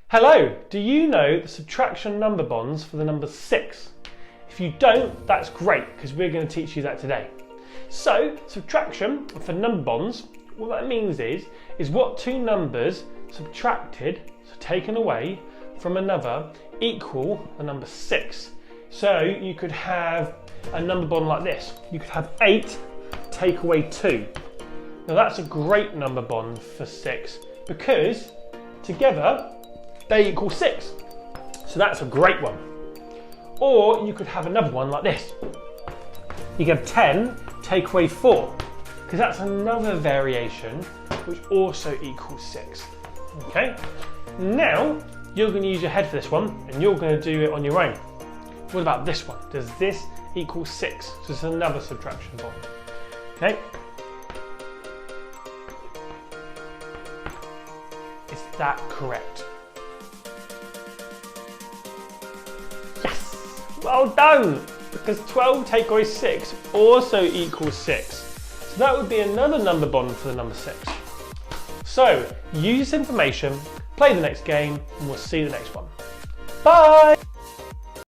Hello, do you know the subtraction number bonds for the number 6? If you don't, that's great because we're going to teach you that today. So, subtraction for number bonds, what that means is what two numbers subtracted, so taken away from another, equal the number 6. So you could have a number bond like this. You could have 8 take away 2. Now that's a great number bond for 6 because together they equal 6. So that's a great one. Or you could have another one like this. You get 10 take away 4 because that's another variation which also equals 6. Okay? Now you're going to use your head for this one and you're going to do it on your own. What about this one? Does this equal 6? So this is another subtraction bond. Okay? Is that correct? Yes! Well done! Because 12 take away 6 also equals 6. So that would be another number bond for the number 6. So use this information, play the next game, and we'll see you the next one. Bye!